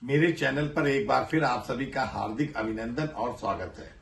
मेरे चैनल पर एक बार फिर आप सभी का हार्दिक अभिनंदन और स्वागत है।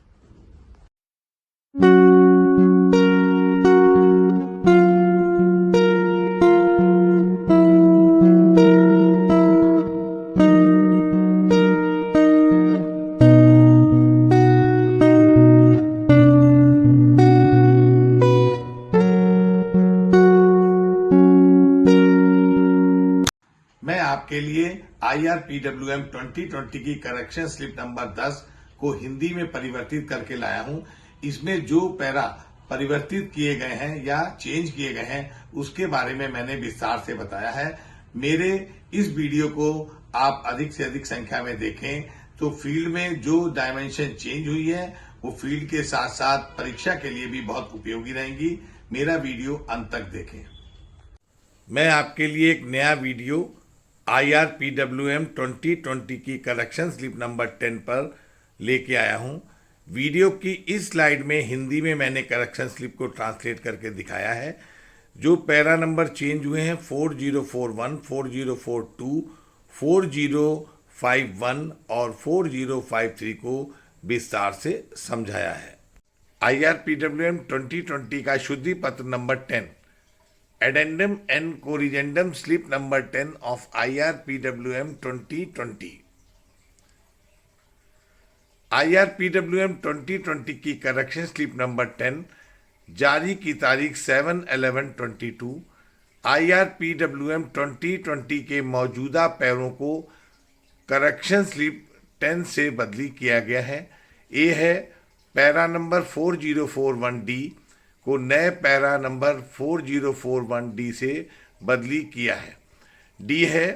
मैं आपके लिए IRPWM 2020 की करेक्शन स्लिप नंबर 10 को हिंदी में परिवर्तित करके लाया हूं। इसमें जो पैरा परिवर्तित किए गए हैं या चेंज किए गए हैं उसके बारे में मैंने विस्तार से बताया है। मेरे इस वीडियो को आप अधिक से अधिक संख्या में देखें तो फील्ड में जो डायमेंशन चेंज हुई है वो फील्ड के साथ साथ परीक्षा के लिए भी बहुत उपयोगी रहेंगी। मेरा वीडियो अंत तक देखें। मैं आपके लिए एक नया वीडियो IRPWM 2020 की करेक्शन स्लिप नंबर 10 पर लेके आया हूं। वीडियो की इस स्लाइड में हिंदी में मैंने करेक्शन स्लिप को ट्रांसलेट करके दिखाया है। जो पैरा नंबर चेंज हुए हैं 4041, 4042, 4051 और 4053 को विस्तार से समझाया है। IRPWM 2020 का शुद्धि पत्र number 10, Addendum and Corrigendum Slip number 10 of IRPWM 2020। IRPWM 2020 की करेक्शन स्लिप नंबर 10 जारी की तारीख 7/11/22। IRPWM 2020 के मौजूदा पैरों को करेक्शन स्लिप 10 से बदली किया गया है। ए है पैरा नंबर 4041D को नए पैरा नंबर 4041D से बदली किया है। डी है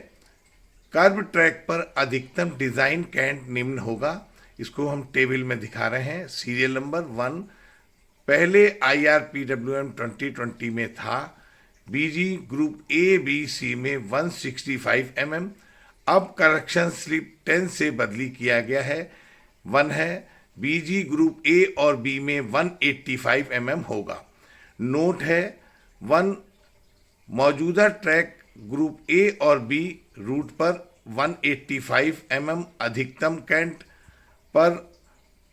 कर्व ट्रैक पर अधिकतम डिजाइन कैंट निम्न होगा। इसको हम टेबल में दिखा रहे हैं। सीरियल नंबर 1 पहले IRPWM 2020 में था। BG ग्रुप ABC में 165 mm, अब करेक्शन स्लिप 10 से बदली किया गया है। 1 है BG ग्रुप A और B में 185 mm होगा। नोट है 1 मौजूदा ट्रैक ग्रुप A और B रूट पर 185 mm अधिकतम कैंट पर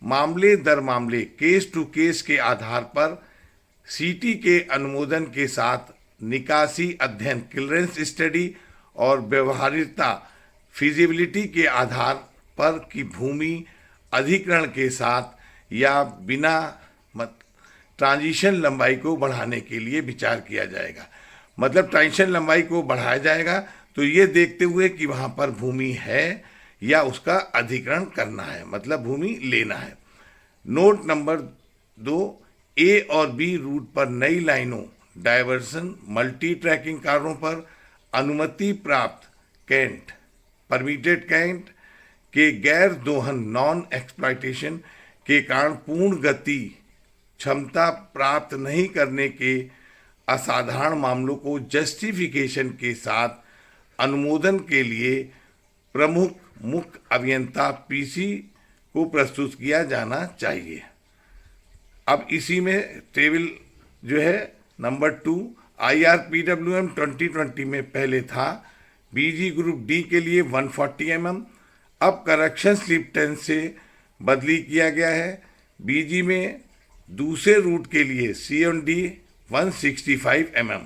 मामले दर मामले केस टू केस के आधार पर CT के अनुमोदन के साथ निकासी अध्ययन क्लियरेंस स्टडी और व्यवहारिकता फिजिबिलिटी के आधार पर की भूमि अधिग्रहण के साथ या बिना ट्रांजिशन लंबाई को बढ़ाने के लिए विचार किया जाएगा। मतलब ट्रांजिशन लंबाई को बढ़ाया जाएगा तो ये देखते हुए कि वहां पर भूमि है या उसका अधिग्रहण करना है, मतलब भूमि लेना है। नोट नंबर 2 A और B रूट पर नई लाइनों डायवर्सन मल्टी ट्रैकिंग कार्यों पर अनुमति प्राप्त कैंट परमिटेड कैंट के गैर दोहन नॉन एक्सप्लॉयटेशन के कारण पूर्ण गति क्षमता प्राप्त नहीं करने के असाधारण मामलों को जस्टिफिकेशन के साथ अनुमोदन के लिए प्रमुख मुख्य अभियंता PC को प्रस्तुत किया जाना चाहिए। अब इसी में टेबल जो है नंबर 2 IRPWM 2020 में पहले था BG ग्रुप D के लिए 140 mm, अब करेक्शन स्लिप 10 से बदली किया गया है। BG में दूसरे रूट के लिए C&D 165 mm।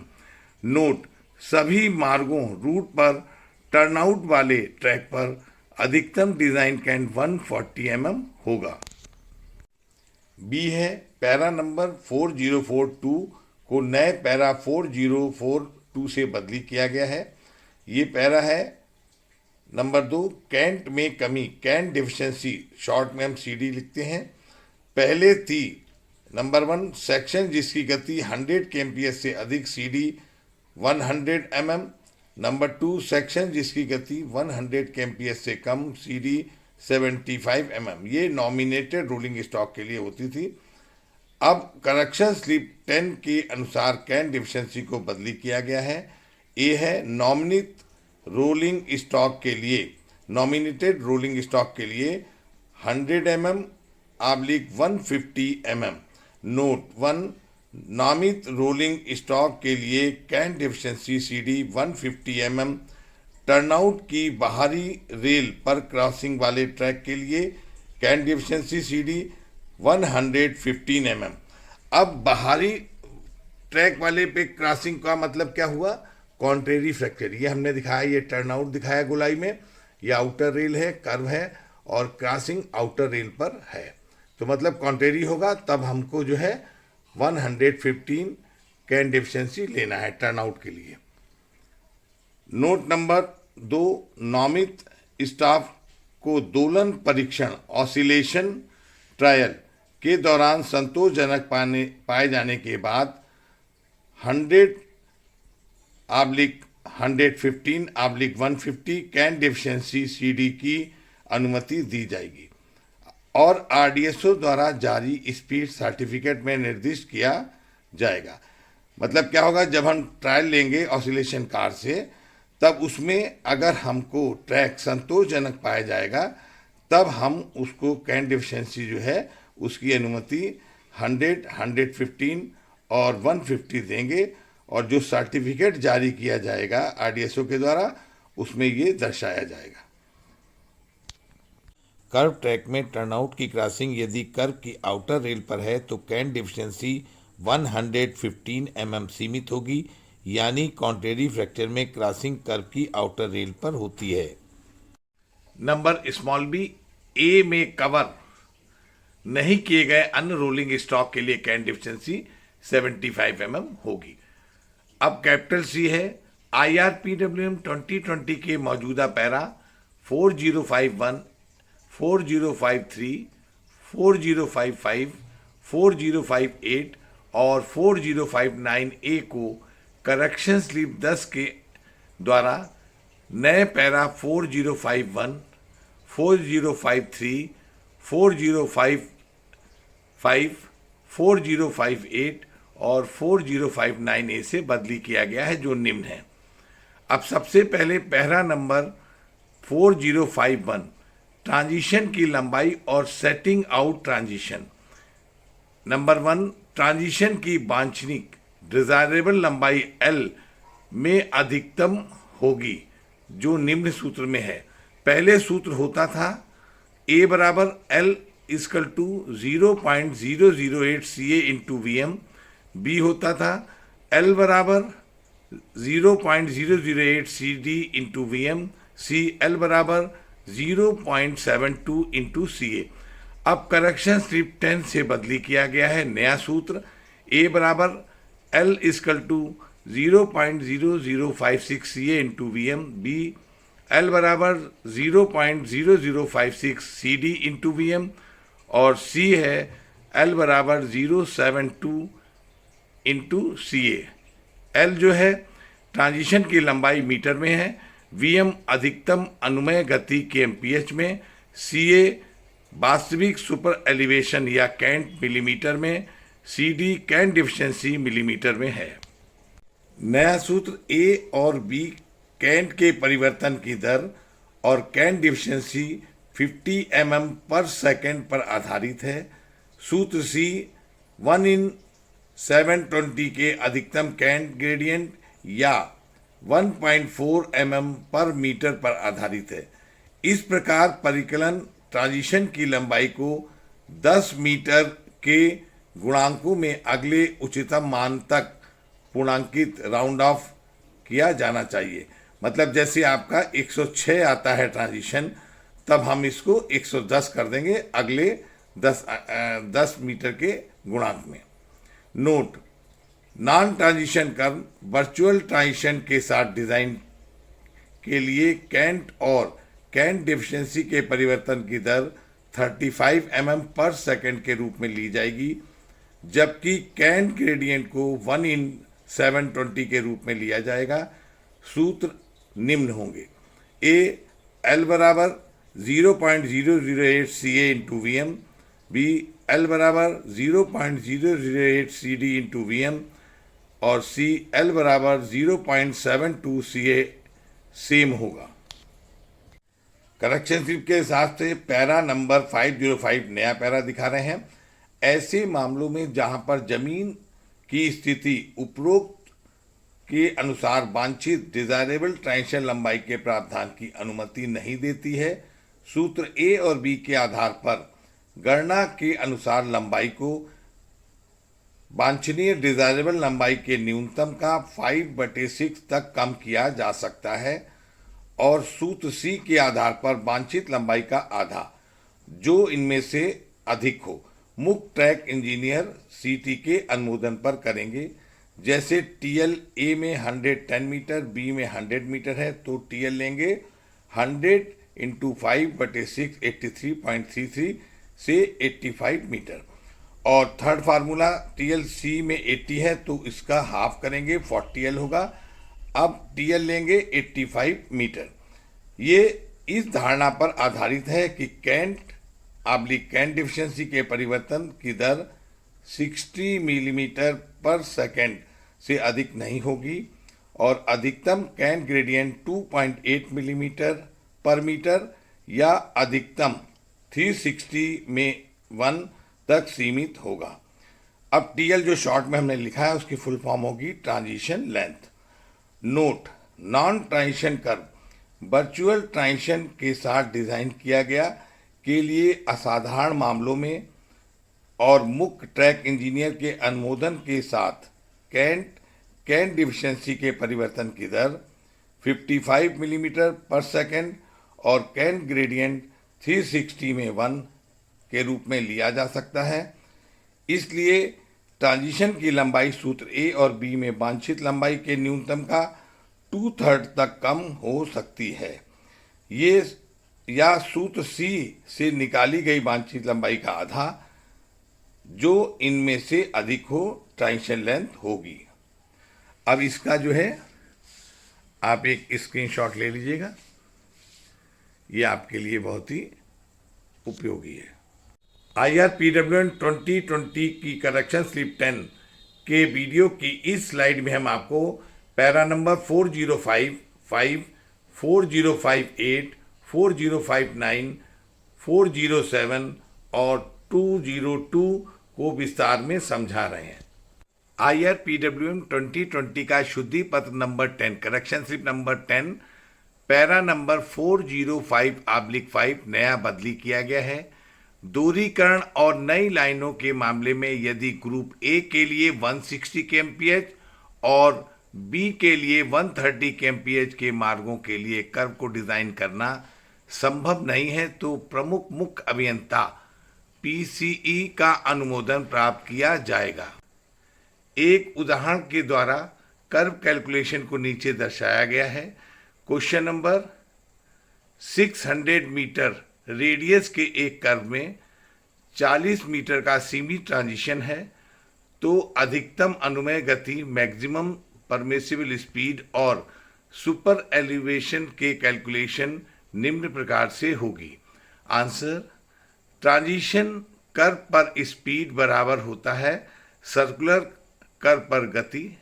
नोट सभी मार्गों रूट पर टर्नआउट वाले ट्रैक पर अधिकतम डिजाइन कैंट 140 mm होगा। बी है पैरा नंबर 4042 को नए पैरा 4042 से बदली किया गया है। ये पैरा है नंबर 2 कैंट में कमी कैंट डिफिशिएंसी शॉर्ट में हम CD लिखते हैं। पहले थी नंबर 1 सेक्शन जिसकी गति 100 kmph से अधिक CD 100 mm। नंबर 2 सेक्शन जिसकी गति 100 kmph से कम CD 75 mm। ये नॉमिनेटेड रोलिंग स्टॉक के लिए होती थी। अब करेक्शन स्लिप 10 के अनुसार कैंट डिफिशिएंसी को बदली किया गया है। ए है नॉमिनेट रोलिंग स्टॉक के लिए नॉमिनेटेड रोलिंग स्टॉक के लिए 100 mm / 150 mm। नोट 1 नामित रोलिंग स्टॉक के लिए cant deficiency CD 150 mm turnout की बाहरी रेल पर क्रॉसिंग वाले ट्रैक के लिए कैन डिफिशिएंसी CD 115 mm। अब बाहरी ट्रैक वाले पे क्रॉसिंग का मतलब क्या हुआ? Contrary fracture. ये हमने दिखाया, ये टर्नआउट दिखाया गोलाई में, ये आउटर रेल है, कर्व है, और क्रॉसिंग आउटर रेल पर है, तो मतलब कॉन्ट्रेरी होगा, तब हमको जो है 115 कैन डिफिशिएंसी लेना है टर्नआउट के लिए। नोट नंबर 2, नामित स्टाफ को दोलन परीक्षण ऑसिलेशन ट्रायल के दौरान संतोषजनक पाए जाने के बाद 100/115/150 कैन डिफिशिएंसी CD की अनुमति दी जाएगी और RDSO द्वारा जारी स्पीड सर्टिफिकेट में निर्दिष्ट किया जाएगा। मतलब क्या होगा, जब हम ट्रायल लेंगे ऑसिलेशन कार से, तब उसमें अगर हमको ट्रैक संतोषजनक पाया जाएगा, तब हम उसको कैन डिफिशिएंसी जो है उसकी अनुमति 100, 115 और 150 देंगे, और जो सर्टिफिकेट जारी किया जाएगा RDSO के द्वारा उसमें ये दर्शाया जाएगा। कर्व ट्रैक में टर्नआउट की क्रॉसिंग यदि कर्व की आउटर रेल पर है तो कैन डिफिशिएंसी 115 mm सीमित होगी, यानी कॉन्ट्रेरी फ्रैक्चर में क्रॉसिंग कर्व की आउटर रेल पर होती है। नंबर स्मॉल b, ए में कवर नहीं किए गए अनरोलिंग स्टॉक के लिए कैन डिफिशिएंसी 75 mm होगी। अब कैपिटल C है, IRPWM 2020 के मौजूदा पैरा 4051, 4053, 4055, 4058 और 4059A को करेक्शन स्लिप 10 के द्वारा नए पैरा 4051, 4053, 4055, 4058 और 4059A से बदली किया गया है, जो निम्न है। अब सबसे पहले पैरा नंबर 4051 ट्रांजिशन की लंबाई और setting out transition. Number 1, transition की वांछनीय डिजायरेबल लंबाई L में अधिकतम होगी, जो निम्न सूत्र में है। पहले सूत्र होता था A बराबर L equal to 0.008 CA into VM, B होता था L बराबर 0.008 CD into VM, C L बराबर 0.72 इंटू CA। अब करेक्शन स्लिप 10 से बदली किया गया है। नया सूत्र A बराबर L equal to 0.0056 CA into VM, B L बराबर 0.0056 CD इंटू VM, और C है L बराबर 0.72 इंटू CA। L जो है ट्रांजिशन की लंबाई मीटर में है, VM अधिकतम अनुमेय गति kmph में, CA वास्तविक सुपर एलिवेशन या कैंट मिलीमीटर में, CD कैंट डिफिशिएंसी मिलीमीटर में है। नया सूत्र A और B कैंट के परिवर्तन की दर और कैंट डिफिशिएंसी 50 mm पर सेकेंड पर आधारित है। सूत्र C 1/720 के अधिकतम कैंट ग्रेडियंट या 1.4 mm पर मीटर पर आधारित है। इस प्रकार परिकलन ट्रांजिशन की लंबाई को 10 मीटर के गुणांकों में अगले उच्चतम मान तक पूर्णांकित राउंड ऑफ किया जाना चाहिए। मतलब जैसे आपका 106 आता है ट्रांजिशन, तब हम इसको 110 कर देंगे अगले 10 मीटर के गुणांक में। Note, non transition curve virtual transition के साथ डिजाइन के लिए कैंट और कैंट डिफिशिएंसी के परिवर्तन की दर 35 mm पर सेकेंड के रूप में ली जाएगी, जबकि कैंट ग्रेडियंट को 1/720 के रूप में लिया जाएगा। सूत्र निम्न होंगे। A L बराबर 0.008 CA into VM, B L बराबर 0.008 CD इंटू VM, और C L बराबर 0.72 CA सेम होगा। करेक्शन स्लिप के हिसाब से पैरा नंबर 505 नया पैरा दिखा रहे हैं। ऐसे मामलों में जहां पर जमीन की स्थिति उपरोक्त के अनुसार वांछित डिजायरेबल ट्रांजिशन लंबाई के प्रावधान की अनुमति नहीं देती है। सूत्र ए और बी के आधार पर गणना के अनुसार लंबाई को वांछनीय डिजायरेबल लंबाई के न्यूनतम का 5/6 तक कम किया जा सकता है और सूत्र सी के आधार पर वांछित लंबाई का आधा, जो इनमें से अधिक हो, मुख्य ट्रैक इंजीनियर सीटी के अनुमोदन पर करेंगे। जैसे टीएल ए में 110 मीटर, बी में 100 मीटर है तो टीएल लेंगे 100 × 5/6 83.33 से 85 मीटर। और थर्ड फार्मूला टीएल सी में 80 है तो इसका हाफ करेंगे 40L होगा। अब टीएल लेंगे 85 मीटर। ये इस धारणा पर आधारित है कि कैंट डिफिशिएंसी के परिवर्तन की दर 60 मिलीमीटर पर सेकेंड से अधिक नहीं होगी और अधिकतम कैंट ग्रेडियंट 2.8 मिलीमीटर पर मीटर या अधिकतम 360 में 1 तक सीमित होगा। अब टीएल जो शॉर्ट में हमने लिखा है उसकी फुल फॉर्म होगी transition length. Note, non transition curve virtual transition के साथ डिजाइन किया गया के लिए असाधारण मामलों में और मुख्य ट्रैक इंजीनियर के अनुमोदन के साथ कैंट डिफिशिएंसी के परिवर्तन की दर 55 मिलीमीटर पर सेकेंड और कैंट ग्रेडियंट 360 में 1 के रूप में लिया जा सकता है। इसलिए ट्रांजिशन की लंबाई सूत्र ए और बी में वांछित लंबाई के न्यूनतम का 2/3 तक कम हो सकती है। ये या सूत्र सी से निकाली गई वांछित लंबाई का आधा, जो इनमें से अधिक हो, ट्रांजिशन लेंथ होगी। अब इसका जो है आप एक स्क्रीनशॉट ले लीजिएगा, ये आपके लिए बहुत ही उपयोगी है। IRPWM 2020 की करेक्शन स्लिप 10 के वीडियो की इस स्लाइड में हम आपको पैरा नंबर 4055, 4058, 4059, 407 और 202 को विस्तार में समझा रहे हैं। IRPWM 2020 का शुद्धि पत्र number 10 correction slip number 10 para number 405/5 नया बदली किया गया है। दोहरीकरण और नई लाइनों के मामले में यदि ग्रुप ए के लिए 160 kmph और बी के लिए 130 kmph के मार्गों के लिए कर्व को डिजाइन करना संभव नहीं है तो प्रमुख मुख्य अभियंता पीसीई का अनुमोदन प्राप्त किया जाएगा। एक उदाहरण के द्वारा कर्व कैलकुलेशन को नीचे दर्शाया गया है। क्वेश्चन नंबर 600 मीटर रेडियस के एक कर्व में 40 मीटर का सीमित ट्रांजिशन है तो अधिकतम अनुमेय गति मैक्सिमम परमिसिबल स्पीड और सुपर एलिवेशन के कैलकुलेशन निम्न प्रकार से होगी। आंसर, ट्रांजिशन कर्व पर स्पीड बराबर होता है सर्कुलर कर्व पर गति,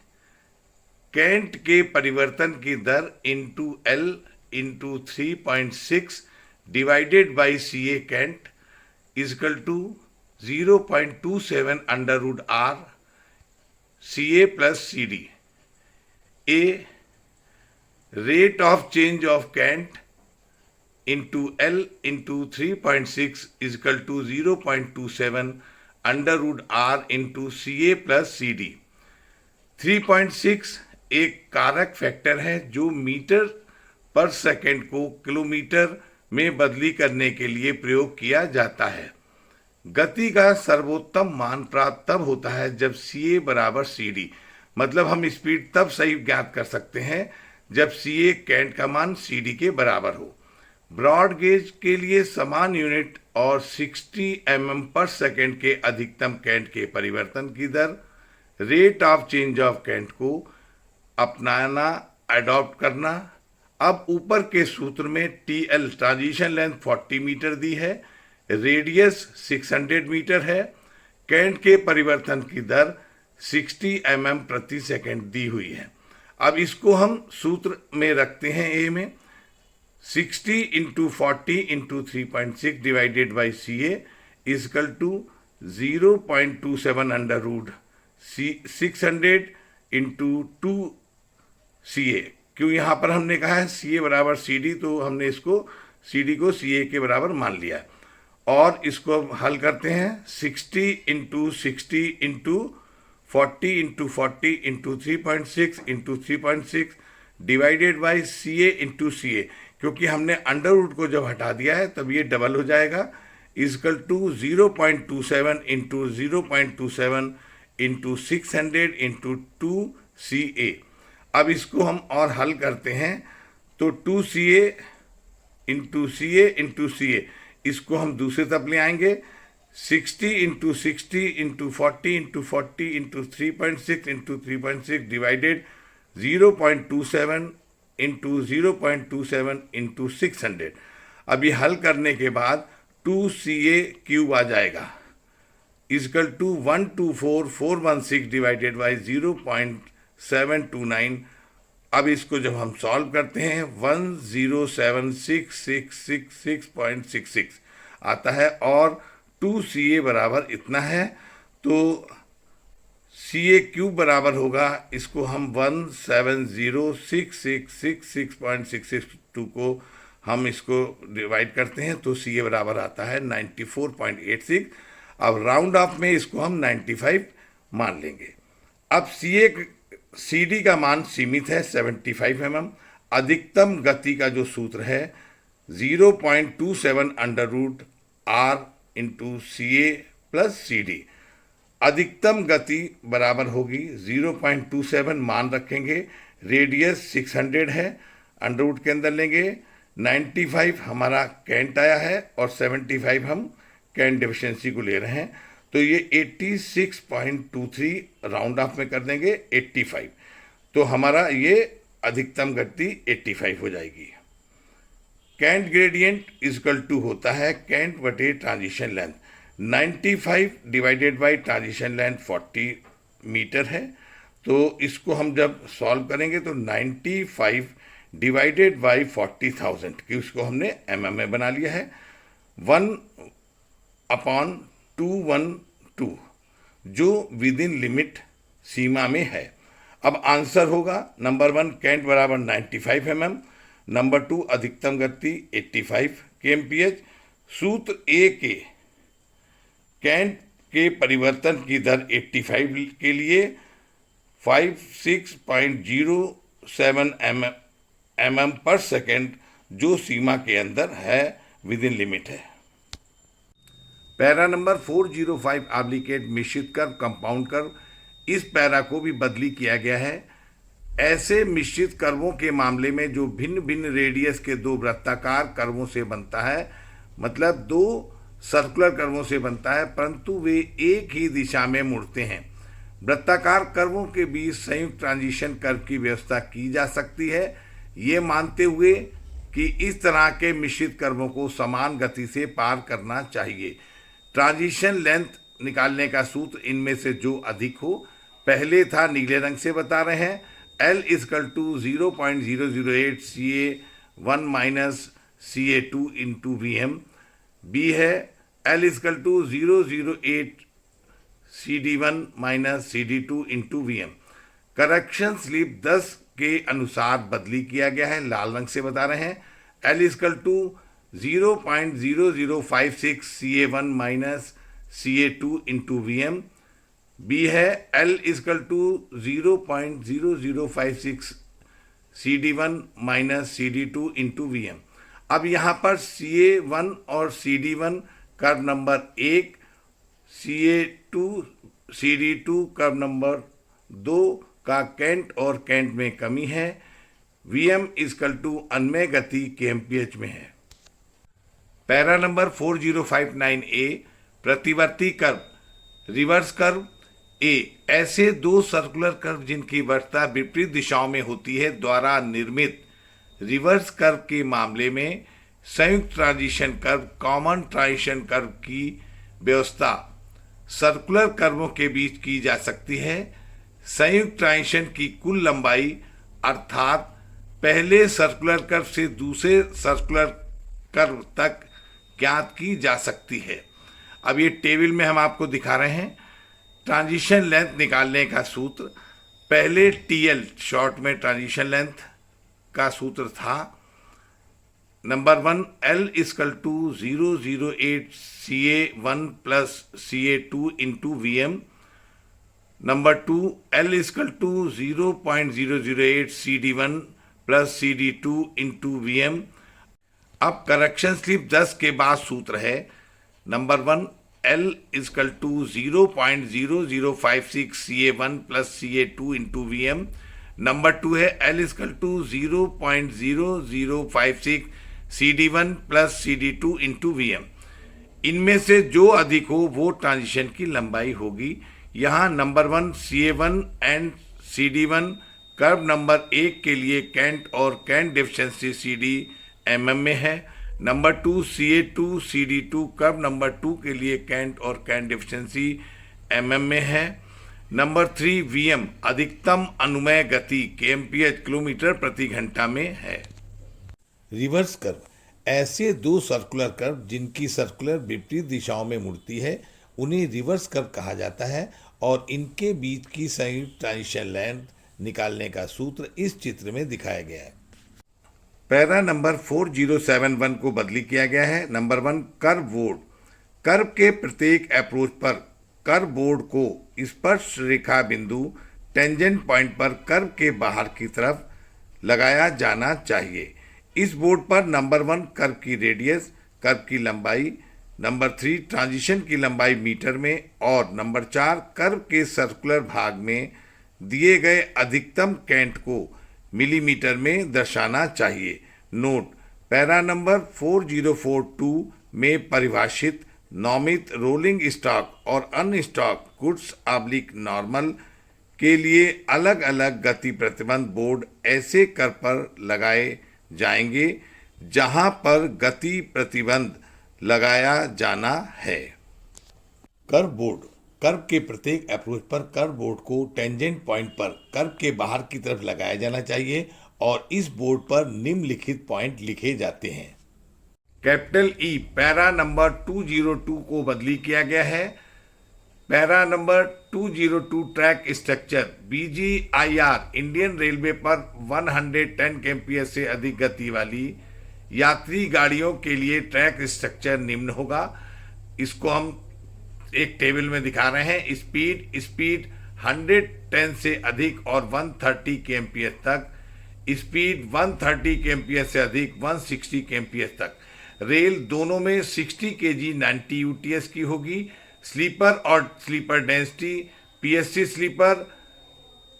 कैंट के परिवर्तन की दर into L into 3.6 divided by C A cant is equal to 0.27 √r C A plus C D. A rate of change of cant into L into 3.6 is equal to 0.27 √r into C A plus C D. 3.6 एक कारक factor है जो metre पर second को kilometre में बदली करने के लिए प्रयोग किया जाता है। गति का सर्वोत्तम मान प्राप्त तब होता है जब सी ए बराबर सी डी, मतलब हम स्पीड तब सही ज्ञात कर सकते हैं जब सी ए कैंट का मान सी डी के बराबर हो। ब्रॉड गेज के लिए समान यूनिट और 60 mm पर सेकेंड के अधिकतम कैंट के परिवर्तन की दर, rate of change of cant को अपनाना, अडॉप्ट करना। अब ऊपर के सूत्र में टीएल ट्रांजिशन लेंथ 40 मीटर दी है, रेडियस 600 मीटर है, कैंट के परिवर्तन की दर 60 mm प्रति सेकेंड दी हुई है। अब इसको हम सूत्र में रखते हैं। ए में 60 × 40 × 3.6 divided by C A equal to 0.27 √600 × 2 C A. क्यों यहाँ पर हमने कहा है सी ए बराबर सी डी, तो हमने इसको सी डी को सी ए के बराबर मान लिया है। और इसको हल करते हैं 60 into 60 into 40 into 40 into 3.6 into 3.6 divided by C A into C A. क्योंकि हमने अंडर रूट को जब हटा दिया है तब ये डबल हो जाएगा, equal to 0.27 into 0.27 into 600 into 2 C A. अब इसको हम और हल करते हैं तो 2 C A into C A into C ए, इसको हम दूसरे तरफ ले आएंगे 60 into 60 into 40 into 40 into 3.6 into 3.6 divided 0.27 into 0.27 into 600। अब ये हल करने के बाद 2 सी ए क्यूब आ जाएगा, इजकल टू 124416 डिवाइडेड बाई 0.729। अब इसको जब हम सॉल्व करते हैं 1076666.66 आता है और 2 सी ए बराबर इतना है। तो सी ए क्यूब बराबर होगा, इसको हम 1706666.662 को हम इसको डिवाइड करते हैं तो सी ए बराबर आता है 94.86। अब राउंड ऑफ में इसको हम 95 मान लेंगे। अब सी डी का मान सीमित है 75 mm। अधिकतम गति का जो सूत्र है 0.27 under root R into C A plus C D. अधिकतम गति बराबर होगी 0.27 मान रखेंगे, रेडियस 600 है, अंडर रूट के अंदर लेंगे 95 हमारा कैंट आया है और 75 हम कैंट डेफिशिएंसी को ले रहे हैं, तो ये 86.23 राउंड ऑफ में कर देंगे 85, तो हमारा ये अधिकतम गति 85 हो जाएगी। कैंट ग्रेडियंट इजकल टू होता है कैंट बटे transition length. 95 divided by transition length 40 metre है, तो इसको हम जब सॉल्व करेंगे तो 95 डिवाइडेड बाई 40,000 कि उसको हमने mm में बना लिया है 1/212 जो विद इन लिमिट सीमा में है। अब आंसर होगा नंबर 1 कैंट बराबर 95 mm, नंबर 2 अधिकतम गति 85 kmph। सूत्र ए के कैंट के परिवर्तन की दर 85 के लिए 56.07 mm पर सेकेंड जो सीमा के अंदर है, विद इन लिमिट है। पैरा नंबर 405 एप्लीकेट मिश्रित कर्व कंपाउंड कर्व, इस पैरा को भी बदली किया गया है। ऐसे मिश्रित कर्वों के मामले में जो भिन्न भिन्न रेडियस के दो वृत्ताकार कर्वों से बनता है, मतलब दो सर्कुलर कर्वों से बनता है परंतु वे एक ही दिशा में मुड़ते हैं। वृत्ताकार कर्वों के बीच संयुक्त ट्रांजिशन कर्व की व्यवस्था की जा सकती है, ये मानते हुए कि इस तरह के मिश्रित कर्वों को समान गति से पार करना चाहिए। ट्रांजिशन लेंथ निकालने का सूत्र इनमें से जो अधिक हो, पहले था नीले रंग से बता रहे हैं, L equal to 0.008 CA1 minus CA2 into VM। B है L equal to 008 CD1 minus CD2 into VM। Correction slip 10 के अनुसार बदली किया गया है, लाल रंग से बता रहे हैं। L equal to 0.0056 CA1 minus CA2 into VM। B है L equal to 0.0056 CD1 minus CD2 into VM। अब यहाँ पर CA1 और CD1 curve number 1, CA2 CD2 curve number 2 का कैंट और कैंट में कमी है। VM इजकल टू अन्वय गति kmph में है। पैरा नंबर 4059A प्रतिवर्ती कर्व रिवर्स कर्व ए, ऐसे दो सर्कुलर कर्व जिनकी वक्रता विपरीत दिशाओं में होती है द्वारा निर्मित रिवर्स कर्व के मामले में संयुक्त transition curve common transition curve की व्यवस्था सर्कुलर कर्वों के बीच की जा सकती है। संयुक्त ट्रांजिशन की कुल लंबाई अर्थात पहले सर्कुलर कर्व से दूसरे सर्कुलर कर्व तक ज्ञात की जा सकती है। अब ये टेबल में हम आपको दिखा रहे हैं। ट्रांजिशन लेंथ निकालने का सूत्र पहले TL शॉर्ट में ट्रांजिशन लेंथ का सूत्र था number 1 L equal to 008 CA1 plus CA2 into VM। Number 2 L equal to 0.008 CD1 plus CD2 into VM। अब करेक्शन स्लिप 10 के बाद सूत्र है number 1 L equal to 0.0056 CA1 plus CA2 into VM। Number 2 है L equal to 0.0056 CD1 plus CD2 into VM। इनमें से जो अधिक हो वो ट्रांजिशन की लंबाई होगी। यहाँ number 1 CA1 and CD1 curve number 1 के लिए कैंट और कैंट डेफिशिएंसी CD mm में है। Number 2 CA2 CD2 curve number 2 के लिए कैंट और कैंट डेफिशिएंसी mm में है। नंबर 3 VM अधिकतम अनुमेय गति kmph किलोमीटर प्रति घंटा में है। रिवर्स कर्व ऐसे दो सर्कुलर कर्व जिनकी सर्कुलर विपरीत दिशाओं में मुड़ती है उन्हें रिवर्स कर्व कहा जाता है और इनके बीच की संयुक्त ट्रांजिशन लेंथ निकालने का सूत्र इस चित्र में दिखाया गया है। पैरा नंबर 4071 को बदली किया गया है। नंबर 1 कर्व बोर्ड कर्व के प्रत्येक अप्रोच पर कर्व बोर्ड को स्पर्श रेखा बिंदु टेंजेंट पॉइंट पर कर्व के बाहर की तरफ लगाया जाना चाहिए। इस बोर्ड पर नंबर 1 कर्व की रेडियस कर्व की लंबाई, नंबर 3 ट्रांजिशन की लंबाई मीटर में और नंबर 4 कर्व के सर्कुलर भाग में दिए गए अधिकतम कैंट को मिलीमीटर में दर्शाना चाहिए। नोट पैरा नंबर 4042 में परिभाषित नॉमित रोलिंग स्टॉक और अनस्टॉक गुड्स ऑब्लिक नॉर्मल के लिए अलग अलग गति प्रतिबंध बोर्ड ऐसे कर्व पर लगाए जाएंगे जहां पर गति प्रतिबंध लगाया जाना है। कर्व बोर्ड कर्व के प्रत्येक अप्रोच पर कर्व बोर्ड को टेंजेंट पॉइंट पर कर्व के बाहर की तरफ लगाया जाना चाहिए और इस बोर्ड पर निम्नलिखित पॉइंट लिखे जाते हैं। कैपिटल E पैरा नंबर 202 को बदली किया गया है। Para number 202 track structure BGIR Indian railway पर 110 kmph से अधिक गति वाली यात्री गाड़ियों के लिए ट्रैक स्ट्रक्चर निम्न होगा। इसको हम एक टेबल में दिखा रहे हैं। स्पीड 110 से अधिक और 130 kmph तक, स्पीड 130 kmph से अधिक 160 kmph तक। रेल दोनों में 60 kg 90 UTS की होगी। स्लीपर और sleeper density PSC sleeper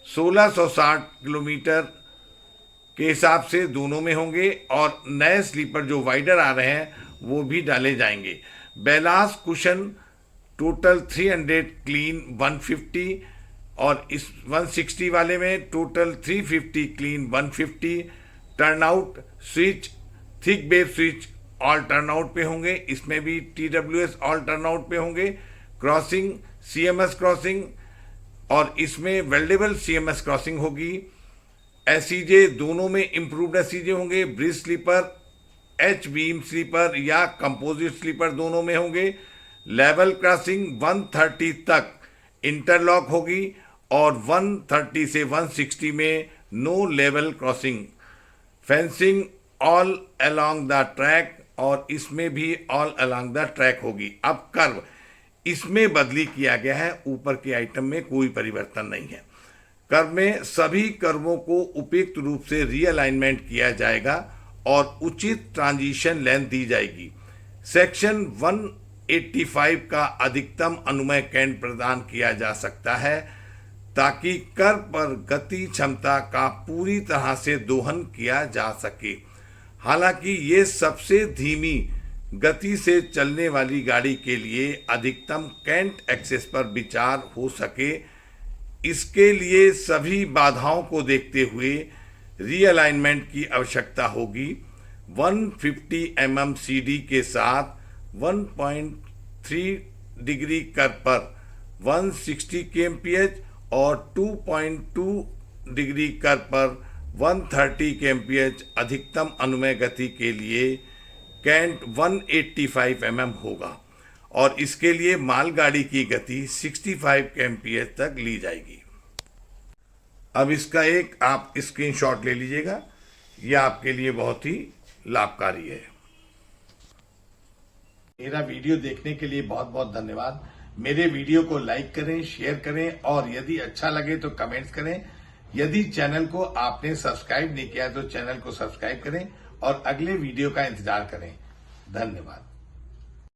1660 kilometre के हिसाब से दोनों में होंगे और नए स्लीपर जो वाइडर आ रहे हैं वो भी डाले जाएंगे। बैलास्ट कुशन टोटल 300 क्लीन 150 और इस 160 वाले में total 350 clean 150। Turnout switch thick wave switch all turnout पे होंगे, इसमें भी TWS ऑल टर्नआउट पे होंगे। क्रॉसिंग CMS क्रॉसिंग और इसमें वेल्डेबल CMS क्रॉसिंग होगी। SEJ दोनों में इम्प्रूव्ड SEJ होंगे। Bridge sleeper H beam sleeper या कंपोजिट स्लीपर दोनों में होंगे। लेवल क्रॉसिंग 130 तक इंटरलॉक होगी और 130 से 160 में no level crossing. Fencing all along the track और इसमें भी ऑल अलोंग द ट्रैक होगी। अब कर्व इसमें बदली किया गया है, ऊपर के आइटम में कोई परिवर्तन नहीं है। कर्व में सभी कर्वों को उपयुक्त रूप से रीअलाइनमेंट किया जाएगा और उचित ट्रांजिशन लेंथ दी जाएगी। सेक्शन 185 का अधिकतम अनुमेय कैंट प्रदान किया जा सकता है ताकि कर्व पर गति क्षमता का पूरी तरह से दोहन किया जा सके। हालांकि ये सबसे धीमी गति से चलने वाली गाड़ी के लिए अधिकतम कैंट एक्सेस पर विचार हो सके, इसके लिए सभी बाधाओं को देखते हुए रीअलाइनमेंट की आवश्यकता होगी। 150 mm CD के साथ 1.3 डिग्री कर्व पर 160 kmph और 2.2 डिग्री कर्व पर 130 kmph अधिकतम अनुमेय गति के लिए कैंट 185 mm होगा और इसके लिए मालगाड़ी की गति 65 kmph तक ली जाएगी। अब इसका एक आप स्क्रीनशॉट ले लीजिएगा, यह आपके लिए बहुत ही लाभकारी है। मेरा वीडियो देखने के लिए बहुत बहुत धन्यवाद। मेरे वीडियो को लाइक करें, शेयर करें और यदि अच्छा लगे तो कमेंट्स करें। यदि चैनल को आपने सब्सक्राइब नहीं किया तो चैनल को सब्सक्राइब करें और अगले वीडियो का इंतजार करें। धन्यवाद।